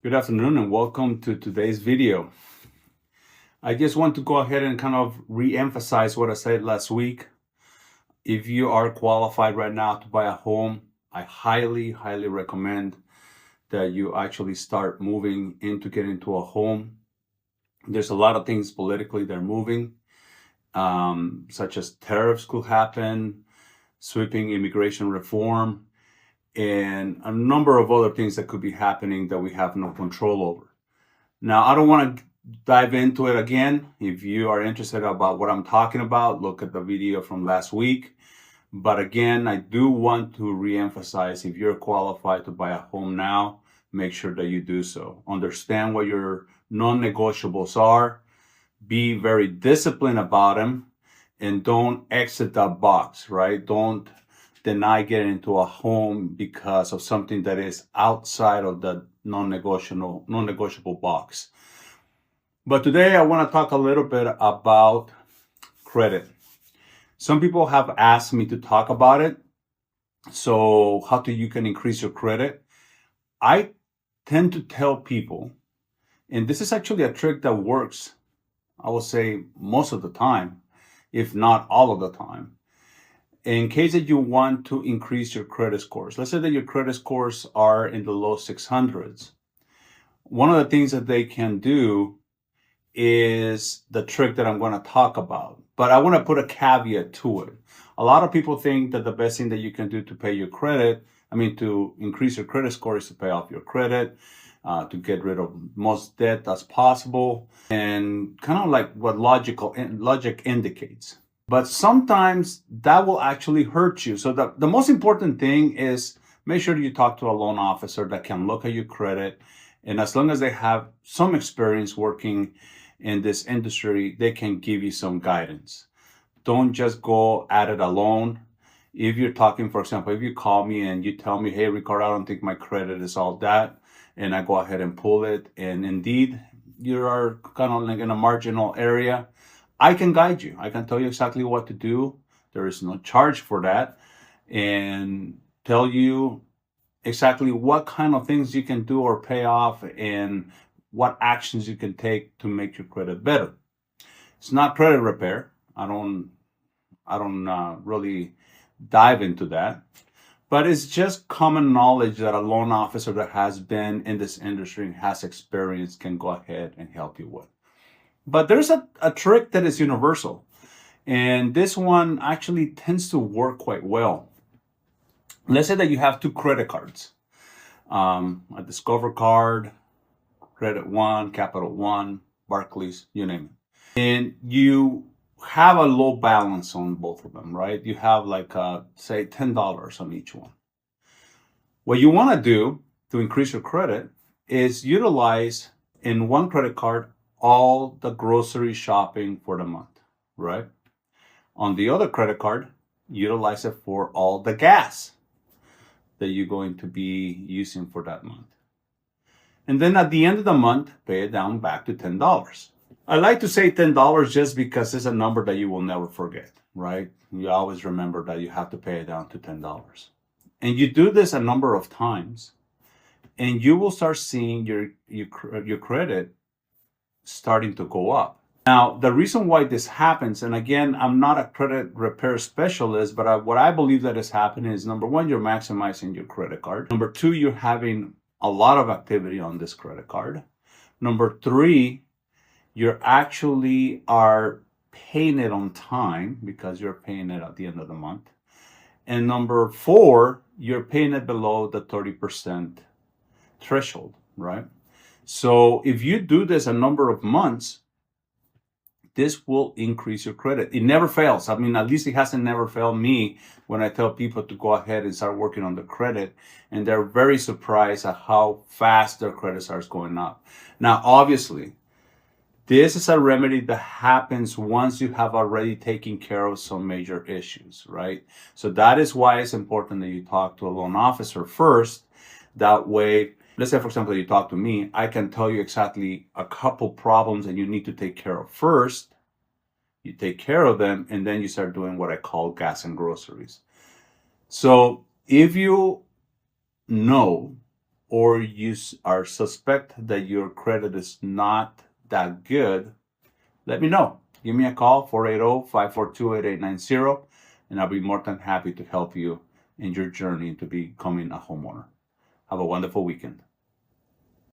Good afternoon and welcome to today's video. I just want to go ahead and kind of re-emphasize what I said last week. If you are qualified right now to buy a home, I highly recommend that you actually start moving into getting into a home. There's a lot of things politically that are moving, such as tariffs could happen, sweeping immigration reform, and a number of other things that could be happening that we have no control over. Now, I don't want to dive into it again. If you are interested about what I'm talking about, look at the video from last week. But again, I do want to re-emphasize, if you're qualified to buy a home now, make sure that you do so. Understand what your non-negotiables are. Be very disciplined about them and don't exit that box, right? Don't deny getting into a home because of something that is outside of the non-negotiable box. But today I want to talk a little bit about credit. Some people have asked me to talk about it. So how you can increase your credit? I tend to tell people, and this is actually a trick that works, I will say most of the time, if not all of the time. In case that you want to increase your credit scores, let's say that your credit scores are in the low 600s. One of the things that they can do is the trick that I'm going to talk about. But I want to put a caveat to it. A lot of people think that the best thing that you can do to pay your credit, to increase your credit score, is to pay off your credit, to get rid of most debt as possible, and kind of like what logic indicates. But sometimes that will actually hurt you. So the most important thing is make sure you talk to a loan officer that can look at your credit. And as long as they have some experience working in this industry, they can give you some guidance. Don't just go at it alone. If you're talking, for example, if you call me and you tell me, hey, Ricardo, I don't think my credit is all that, and I go ahead and pull it, and indeed you are kind of like in a marginal area, I can guide you. I can tell you exactly what to do. There is no charge for that, and tell you exactly what kind of things you can do or pay off and what actions you can take to make your credit better. It's not credit repair. I don't really dive into that, but it's just common knowledge that a loan officer that has been in this industry and has experience can go ahead and help you with. But there's a trick that is universal, and this one actually tends to work quite well. Let's say that you have two credit cards, a Discover card, Credit One, Capital One, Barclays, you name it. And you have a low balance on both of them, right? You have like, say, $10 on each one. What you want to do to increase your credit is utilize in one credit card all the grocery shopping for the month, right? On the other credit card, utilize it for all the gas that you're going to be using for that month. And then at the end of the month, pay it down back to $10. I like to say $10 just because it's a number that you will never forget, right? You always remember that you have to pay it down to $10. And you do this a number of times, and you will start seeing your credit starting to go up. Now, the reason why this happens, and again, I'm not a credit repair specialist, but what I believe that is happening is, number one, you're maximizing your credit card. Number two, you're having a lot of activity on this credit card. Number three, you actually are paying it on time because you're paying it at the end of the month. And number four, you're paying it below the 30% threshold, right? So if you do this a number of months, this will increase your credit. It never fails. At least it hasn't never failed me when I tell people to go ahead and start working on the credit, and they're very surprised at how fast their credit starts going up. Now, obviously, this is a remedy that happens once you have already taken care of some major issues, right? So that is why it's important that you talk to a loan officer first. That way, let's say, for example, you talk to me, I can tell you exactly a couple problems that you need to take care of first. You take care of them, and then you start doing what I call gas and groceries. So if you know or you are suspect that your credit is not that good, let me know. Give me a call, 480-542-8890, and I'll be more than happy to help you in your journey to becoming a homeowner. Have a wonderful weekend.